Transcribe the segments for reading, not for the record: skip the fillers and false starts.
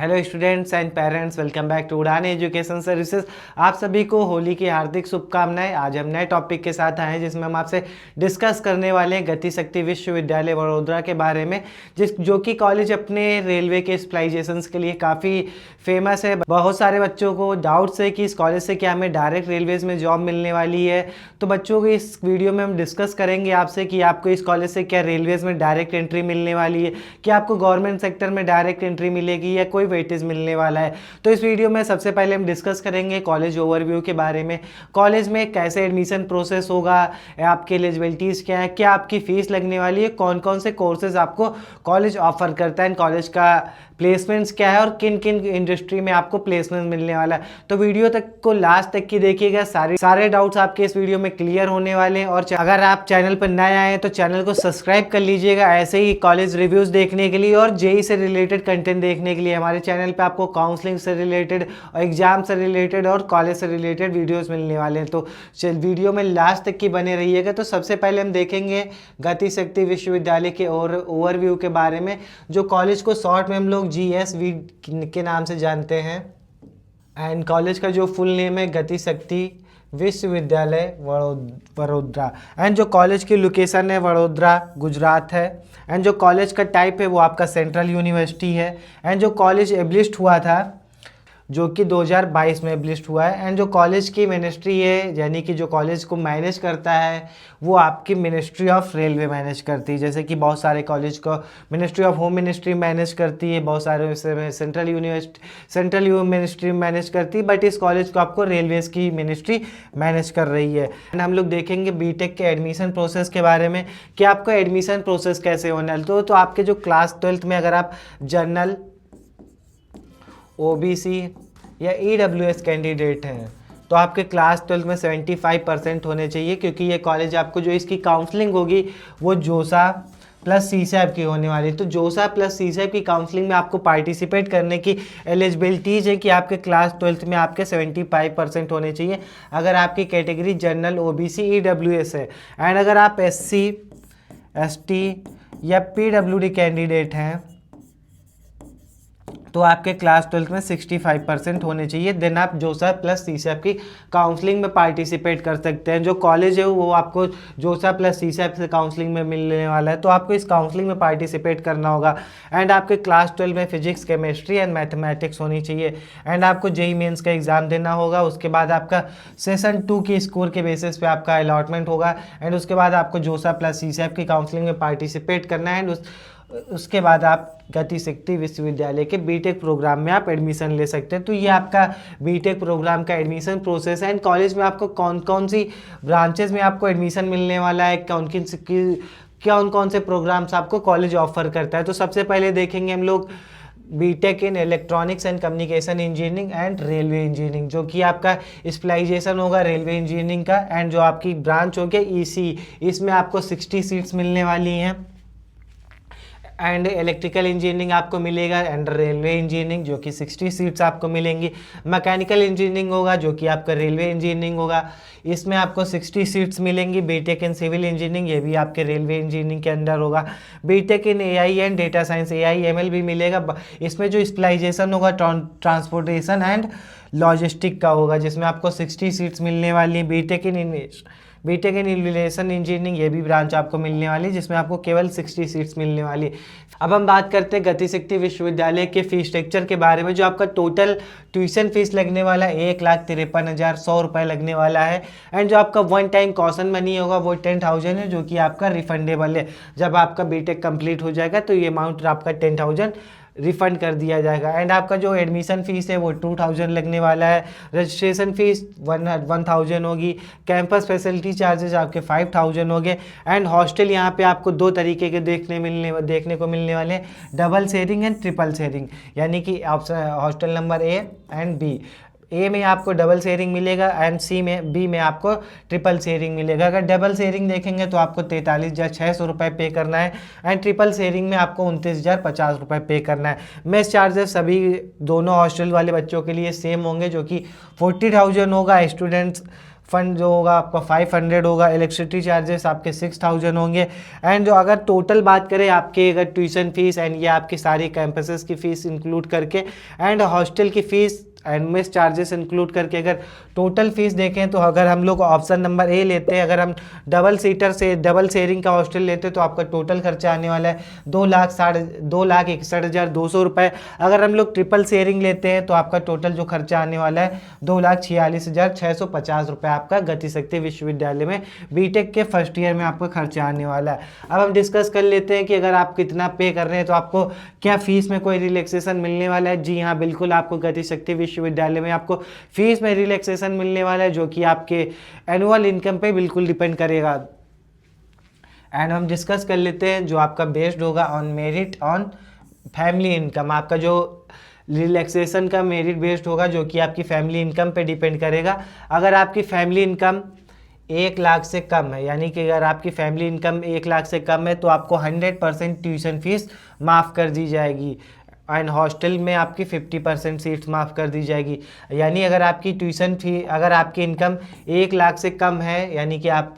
Hello students and parents, welcome back to Udaan education services. आप सभी को होली की हार्दिक शुभकामनाएं। आज हम नए टॉपिक के साथ आए हैं जिसमें हम आपसे डिस्कस करने वाले हैं गति शक्ति विश्वविद्यालय वडोदरा के बारे में, जो कि कॉलेज अपने रेलवे के स्पेशलाइजेशंस के लिए काफ़ी फेमस है। बहुत सारे बच्चों को डाउट्स है कि इस कॉलेज से क्या हमें डायरेक्ट रेलवेज़ में जॉब मिलने वाली है। तो बच्चों को इस वीडियो में हम डिस्कस करेंगे आपसे कि आपको इस कॉलेज से क्या रेलवेज़ में डायरेक्ट एंट्री मिलने वाली है, कि आपको गवर्नमेंट सेक्टर में डायरेक्ट एंट्री मिलेगी या कोई वेटेज मिलने वाला है। तो इस वीडियो में सबसे पहले हम डिस्कस करेंगे कॉलेज ओवरव्यू के बारे में। कॉलेज में कैसे एडमिशन प्रोसेस होगा, आपकी एलिजिबिलिटीज़ क्या है, क्या आपकी फ़ीस लगने वाली है, कौन कौन से कोर्सेज आपको कॉलेज ऑफर करता है, कॉलेज का प्लेसमेंट्स क्या है और किन किन इंडस्ट्री में आपको प्लेसमेंट मिलने वाला है। तो वीडियो तक को लास्ट तक की देखिएगा, सारे डाउट्स आपके इस वीडियो में क्लियर होने वाले हैं। और अगर आप चैनल पर नए आए हैं तो चैनल को सब्सक्राइब कर लीजिएगा ऐसे ही कॉलेज रिव्यूज़ देखने के लिए और जेई से रिलेटेड कंटेंट देखने के लिए। हमारे चैनल पे आपको काउंसलिंग से रिलेटेड और एग्जाम से रिलेटेड और कॉलेज से रिलेटेड वीडियोस मिलने वाले हैं। तो वीडियो में लास्ट तक की बने रहिएगा। तो सबसे पहले हम देखेंगे गति शक्ति विश्वविद्यालय के और ओवरव्यू के बारे में, जो कॉलेज को शॉर्ट में हम लोग GSV के नाम से जानते हैं। एंड कॉलेज का जो फुल नेम है गति शक्ति विश्वविद्यालय वडोदरा। एंड जो कॉलेज की लोकेशन है वडोदरा गुजरात है। एंड जो कॉलेज का टाइप है वो आपका सेंट्रल यूनिवर्सिटी है। एंड जो कॉलेज एब्लिश्ड हुआ था जो कि 2022 में एब्लिश्ड हुआ है। एंड जो कॉलेज की मिनिस्ट्री है, यानी कि जो कॉलेज को मैनेज करता है वो आपकी मिनिस्ट्री ऑफ रेलवे मैनेज करती है। जैसे कि बहुत सारे कॉलेज को ministry of home ministry manage करती है, बहुत सारे सेंट्रल मिनिस्ट्री मैनेज करती है, बट इस कॉलेज को आपको रेलवेज की मिनिस्ट्री मैनेज कर रही है। एंड हम लोग देखेंगे बीटेक के एडमिशन प्रोसेस के बारे में कि आपका एडमिशन प्रोसेस कैसे होना है। तो आपके जो क्लास 12th में अगर आप जनरल, OBC या EWS कैंडिडेट हैं तो आपके क्लास 12 में 75% होने चाहिए, क्योंकि ये कॉलेज आपको जो इसकी काउंसलिंग होगी वो जोसा प्लस CSAP की होने वाली है। तो जोसा प्लस CSAP की काउंसलिंग में आपको पार्टिसिपेट करने की एलिजिबिलिटीज़ है कि आपके क्लास 12th में आपके 75% होने चाहिए अगर आपकी कैटेगरी जनरल, OBC, EWS है। एंड अगर आप SC, ST या PWD कैंडिडेट हैं तो आपके क्लास 12th में 65% होने चाहिए। देन आप जोसा प्लस CSAP की काउंसलिंग में पार्टिसिपेट कर सकते हैं। जो कॉलेज है वो आपको जोसा प्लस CSAP से काउंसलिंग में मिलने वाला है, तो आपको इस काउंसलिंग में पार्टिसिपेट करना होगा। एंड आपके क्लास 12 में फिजिक्स, केमिस्ट्री एंड मैथमेटिक्स होनी चाहिए। एंड आपको JEE मेंस का एग्ज़ाम देना होगा। उसके बाद आपका सेशन 2 की स्कोर के बेसिस पे आपका अलॉटमेंट होगा। एंड उसके बाद आपको जोसा प्लस CSAP की काउंसलिंग में पार्टिसिपेट करना है। एंड उसके बाद आप गति शक्ति विश्वविद्यालय के बीटेक प्रोग्राम में आप एडमिशन ले सकते हैं। तो ये आपका बीटेक प्रोग्राम का एडमिशन प्रोसेस है। एंड कॉलेज में आपको कौन कौन सी ब्रांचेस में आपको एडमिशन मिलने वाला है, कौन कौन से प्रोग्राम्स आपको कॉलेज ऑफर करता है। तो सबसे पहले देखेंगे हम लोग BTech in electronics and communication engineering and railway engineering, जो कि आपका स्पेशलाइजेशन होगा रेलवे इंजीनियरिंग का। एंड जो आपकी ब्रांच होगी EC, इसमें आपको 60 सीट्स मिलने वाली हैं। एंड इलेक्ट्रिकल इंजीनियरिंग आपको मिलेगा एंड रेलवे इंजीनियरिंग, जो कि 60 सीट्स आपको मिलेंगी। मैकेनिकल इंजीनियरिंग होगा जो कि आपका रेलवे इंजीनियरिंग होगा, इसमें आपको 60 सीट्स मिलेंगी। बीटेक इन सिविल इंजीनियरिंग, ये भी आपके रेलवे इंजीनियरिंग के अंडर होगा। BTech in AI and data science, AI/ML भी मिलेगा। इसमें जो स्पेशलाइजेशन होगा ट्रांसपोर्टेशन एंड लॉजिस्टिक का होगा, जिसमें आपको 60 सीट्स मिलने वाली हैं। बीटेक इन एविएशन इंजीनियरिंग, ये भी ब्रांच आपको मिलने वाली है, जिसमें आपको केवल 60 सीट्स मिलने वाली है। अब हम बात करते हैं गति शक्ति विश्वविद्यालय के फीस स्ट्रक्चर के बारे में। जो आपका टोटल ट्यूशन फीस लगने वाला है 1,53,100 रुपये लगने वाला है। एंड जो आपका वन टाइम कॉशन मनी होगा वो 10,000 है, जो कि आपका रिफंडेबल है। जब आपका बीटेक कंप्लीट हो जाएगा तो ये अमाउंट आपका 10,000 रिफंड कर दिया जाएगा। एंड आपका जो एडमिशन फ़ीस है वो 2,000 लगने वाला है। रजिस्ट्रेशन फ़ीस 1,000 होगी। कैंपस फैसिलिटी चार्जेस आपके 5,000 होंगे। एंड हॉस्टल यहाँ पे आपको दो तरीके के देखने को मिलने वाले हैं, double sharing and triple sharing, यानी कि hostel number A and B। A में आपको डबल शेयरिंग मिलेगा एंड B में आपको ट्रिपल शेयरिंग मिलेगा। अगर डबल शेयरिंग देखेंगे तो आपको 43,600 रुपये पे करना है। एंड ट्रिपल शेयरिंग में आपको 29,050 रुपये पे करना है। मेस चार्जेस सभी दोनों हॉस्टल वाले बच्चों के लिए सेम होंगे, जो कि 40,000 होगा स्टूडेंट्स फंड जो होगा आपका 500 होगा, इलेक्ट्रिसिटी चार्जेस आपके 6000 होंगे। एंड जो अगर टोटल बात करें आपके अगर ट्यूशन फीस एंड ये आपकी सारी कैंपसेस की फ़ीस इंक्लूड करके एंड हॉस्टल की fees and mess charges include करके अगर टोटल फीस देखें तो अगर हम लोग ऑप्शन नंबर ए लेते हैं, अगर हम डबल सीटर से डबल शेयरिंग का हॉस्टल लेते हैं तो आपका टोटल खर्चा आने वाला है 2,61,200 रुपये। अगर हम लोग ट्रिपल शेयरिंग लेते हैं तो आपका टोटल जो खर्चा आने वाला है 2,46,650 रुपये आपका गतिशक्ति विश्वविद्यालय में बीटेक के फर्स्ट ईयर में आपका खर्चा आने वाला है। अब हम डिस्कस कर लेते हैं कि अगर आप कितना पे कर रहे हैं तो आपको क्या फीस में कोई रिलैक्सेशन मिलने वाला है। जी हाँ, बिल्कुल आपको गतिशक्ति विश्वविद्यालय में आपको फीस में रिलैक्सेशन मिलने वाला है जो कि आपके एनुअल इनकम पे बिल्कुल डिपेंड करेगा। एंड हम डिस्कस कर लेते हैं जो आपका बेस्ड होगा on merit on family income. आपका जो रिलैक्सेशन का मेरिट बेस्ड होगा जो कि आपकी फैमिली इनकम पे डिपेंड करेगा। अगर आपकी फैमिली इनकम 1 लाख से कम है, यानी कि अगर आपकी फैमिली इनकम 1 लाख से कम है तो आपको 100% ट्यूशन फीस माफ़ कर दी जाएगी एंड हॉस्टल में आपकी 50% सीट्स माफ़ कर दी जाएगी। यानी अगर आपकी ट्यूशन फी अगर आपकी इनकम 1 लाख से कम है, यानी कि आप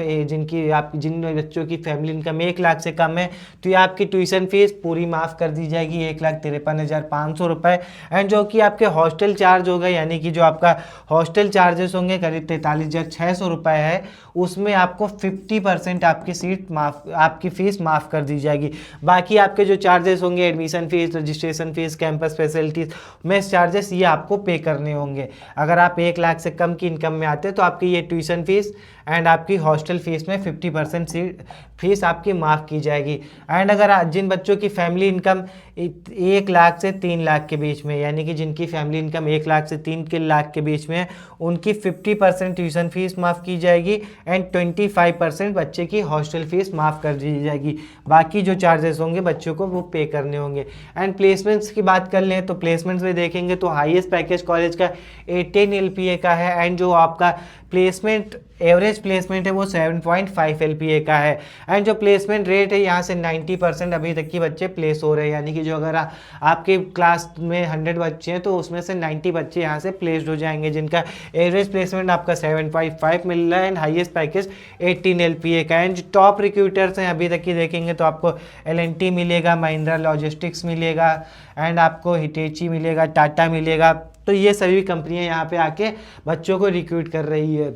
जिन बच्चों की फैमिली इनकम 1 लाख से कम है तो ये आपकी ट्यूशन फीस पूरी माफ़ कर दी जाएगी 1,53,500 रुपये। एंड जो कि आपके हॉस्टल चार्ज होगा, यानी कि जो आपका हॉस्टल चार्जेस होंगे करीब 43,600 रुपये है, उसमें आपको 50% आपकी आपकी फ़ीस माफ़ कर दी जाएगी। बाकी आपके जो चार्जेस होंगे admission fees, registration fees, campus facilities, mess charges, ये आपको पे करने होंगे। अगर आप 1 लाख से कम की इनकम में आते हैं तो आपकी ये ट्यूशन फीस एंड आपकी हॉस्टल फीस में 50% फीस आपकी माफ़ की जाएगी। एंड अगर जिन बच्चों की फैमिली इनकम 1 लाख से 3 लाख के बीच में, यानी कि जिनकी फैमिली इनकम 1 लाख से 3 लाख के बीच में है, उनकी 50% ट्यूशन फीस माफ़ की जाएगी एंड 25% बच्चे की हॉस्टल फीस माफ़ कर दी जाएगी। बाकी जो चार्जेस होंगे बच्चों को वो पे करने होंगे। एंड प्लेसमेंट्स की बात कर लें तो प्लेसमेंट्स में देखेंगे तो हाईएस्ट पैकेज कॉलेज का 18 LPA का है एंड जो आपका प्लेसमेंट एवरेज प्लेसमेंट है वो 7.5 LPA का है। एंड जो प्लेसमेंट रेट है यहाँ से 90% अभी तक की बच्चे प्लेस हो रहे हैं, यानी कि जो अगर आपके क्लास में 100 बच्चे हैं तो उसमें से 90 बच्चे यहाँ से प्लेस्ड हो जाएंगे, जिनका एवरेज प्लेसमेंट आपका 7.5 मिल रहा है एंड हाईएस्ट पैकेज 18 LPA का। एंड जो टॉप रिक्रूटर्स हैं अभी तक की देखेंगे तो आपको L&T मिलेगा, महिंद्रा लॉजिस्टिक्स मिलेगा एंड आपको हिटेची मिलेगा, टाटा मिलेगा। तो ये सभी कंपनियां यहाँ पे आके बच्चों को रिक्रूट कर रही है।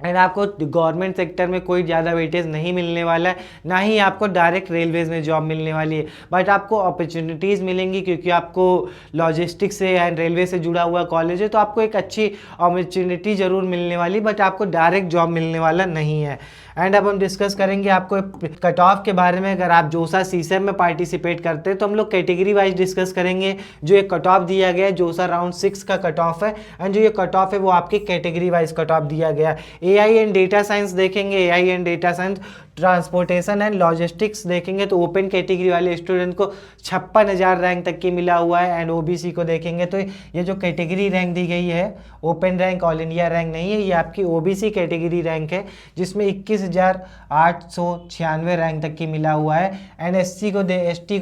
एंड आपको गवर्नमेंट सेक्टर में कोई ज़्यादा वेटेज नहीं मिलने वाला है, ना ही आपको डायरेक्ट रेलवेज़ में जॉब मिलने वाली है, बट आपको अपॉर्चुनिटीज़ मिलेंगी क्योंकि आपको लॉजिस्टिक्स से एंड रेलवे से जुड़ा हुआ कॉलेज है तो आपको एक अच्छी अपॉर्चुनिटी ज़रूर मिलने वाली, बट आपको डायरेक्ट जॉब मिलने वाला नहीं है। एंड अब हम डिस्कस करेंगे आपको कट ऑफ के बारे में। अगर आप जोसा सीसेम में पार्टिसिपेट करते हैं तो हम लोग कैटेगरी वाइज डिस्कस करेंगे। जो ये कट ऑफ दिया गया है जोसा राउंड 6 का कट ऑफ है एंड जो ये कट ऑफ है वो आपकी कैटेगरी वाइज कट ऑफ दिया गया है। AI एंड डेटा साइंस देखेंगे, AI and data science, transportation and logistics देखेंगे तो ओपन कैटेगरी वाले स्टूडेंट को 56,000 रैंक तक की मिला हुआ है। एंड OBC को देखेंगे तो ये जो कैटेगरी रैंक दी गई है, open rank all India rank नहीं है, ये आपकी OBC कैटेगरी रैंक है जिसमें 21,896 रैंक तक की मिला हुआ है। एंड ST को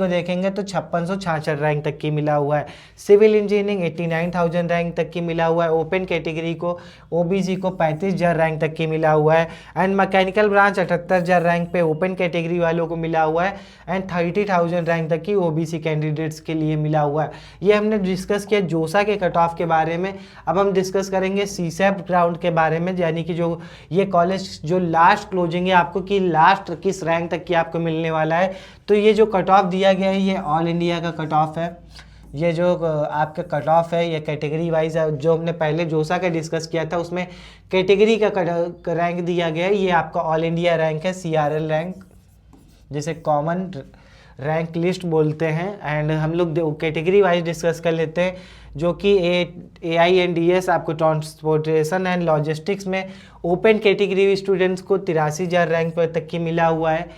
देखेंगे तो 5666 रैंक तक की मिला हुआ है। सिविल इंजीनियरिंग 89,000 रैंक तक की मिला हुआ है। ओपन कैटेगरी को OBC को 35,000 रैंक तक की मिला हुआ है। एंड मैकेनिकल ब्रांच 78,000 रैंक पे ओपन कैटेगरी वालों को मिला हुआ है एंड 30,000 रैंक तक की OBC कैंडिडेट्स के लिए मिला हुआ है। ये हमने डिस्कस किया जोसा के कट ऑफ के बारे में। अब हम डिस्कस करेंगे CSAT राउंड के बारे में, यानी कि जो ये कॉलेज जो लास्ट क्लोजिंग है आपको कि लास्ट किस रैंक तक की आपको मिलने वाला है। तो ये जो कट ऑफ दिया गया है ये ऑल इंडिया का कट ऑफ है। ये जो आपका कट ऑफ है ये कैटेगरी वाइज है। जो हमने पहले जोसा का डिस्कस किया था उसमें कैटेगरी का रैंक दिया गया है, ये आपका ऑल इंडिया रैंक है, CRL रैंक जिसे कॉमन रैंक लिस्ट बोलते हैं। एंड हम लोग कैटेगरी वाइज डिस्कस कर लेते हैं जो कि AINDS आपको ट्रांसपोर्टेशन एंड लॉजिस्टिक्स में ओपन कैटेगरी स्टूडेंट्स को 83,000 रैंक पर तक की मिला हुआ है।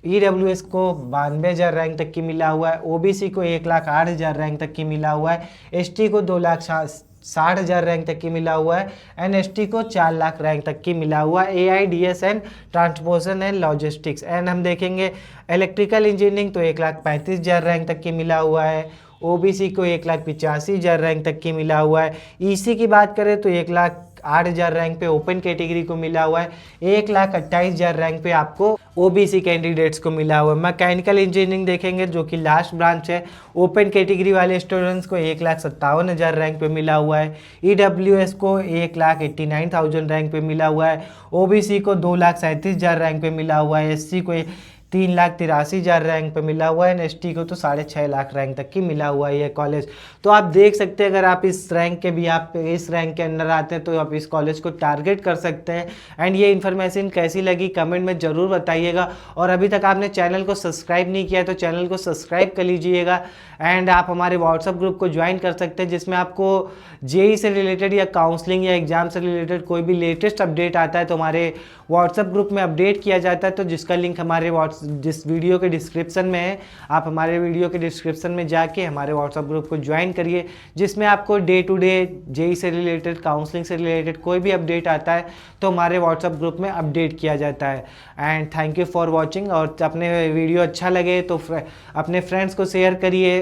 EWS को 92,000 रैंक तक की मिला हुआ है। OBC को 1,08,000 रैंक तक की मिला हुआ है। ST को 2,60,000 रैंक तक की मिला हुआ है। NST को 4 लाख रैंक तक की मिला हुआ है। AIDS and transportation and logistics. And हम देखेंगे इलेक्ट्रिकल इंजीनियरिंग तो 1,35,000 रैंक तक की मिला हुआ है। OBC को 1,85,000 रैंक तक की मिला हुआ है। EC की बात करें तो 1,08,000 रैंक पे ओपन कैटेगरी को मिला हुआ है, 1,28,000 रैंक पे आपको ओबीसी कैंडिडेट्स को मिला हुआ है। मैकेनिकल इंजीनियरिंग देखेंगे जो कि लास्ट ब्रांच है, ओपन कैटेगरी वाले स्टूडेंट्स को 1,57,000 रैंक पे मिला हुआ है, ईडब्ल्यूएस को 1,89,000 रैंक पे मिला हुआ है, ओबीसी को 2,37,000 रैंक पे मिला हुआ है, एससी को 3,83,000 रैंक पे मिला हुआ है, एसटी को तो 6.5 लाख रैंक तक की मिला हुआ है ये कॉलेज। तो आप देख सकते हैं अगर आप इस रैंक के भी आप इस रैंक के अंदर आते हैं तो आप इस कॉलेज को टारगेट कर सकते हैं। एंड ये इन्फॉर्मेशन कैसी लगी कमेंट में ज़रूर बताइएगा, और अभी तक आपने चैनल को सब्सक्राइब नहीं किया है तो चैनल को सब्सक्राइब कर लीजिएगा। एंड आप हमारे व्हाट्सअप ग्रुप को ज्वाइन कर सकते हैं जिसमें आपको जेई से रिलेटेड या काउंसलिंग या एग्जाम से रिलेटेड कोई भी लेटेस्ट अपडेट आता है तो हमारे व्हाट्सअप ग्रुप में अपडेट किया जाता है। तो जिसका लिंक हमारे जिस वीडियो के डिस्क्रिप्शन में है, आप हमारे वीडियो के डिस्क्रिप्शन में जाके हमारे व्हाट्सअप ग्रुप को ज्वाइन करिए, जिसमें आपको डे टू डे जेई से रिलेटेड काउंसलिंग से रिलेटेड कोई भी अपडेट आता है तो हमारे व्हाट्सअप ग्रुप में अपडेट किया जाता है। And thank you for watching, और अपने वीडियो अच्छा लगे तो अपने फ्रेंड्स को शेयर करिए।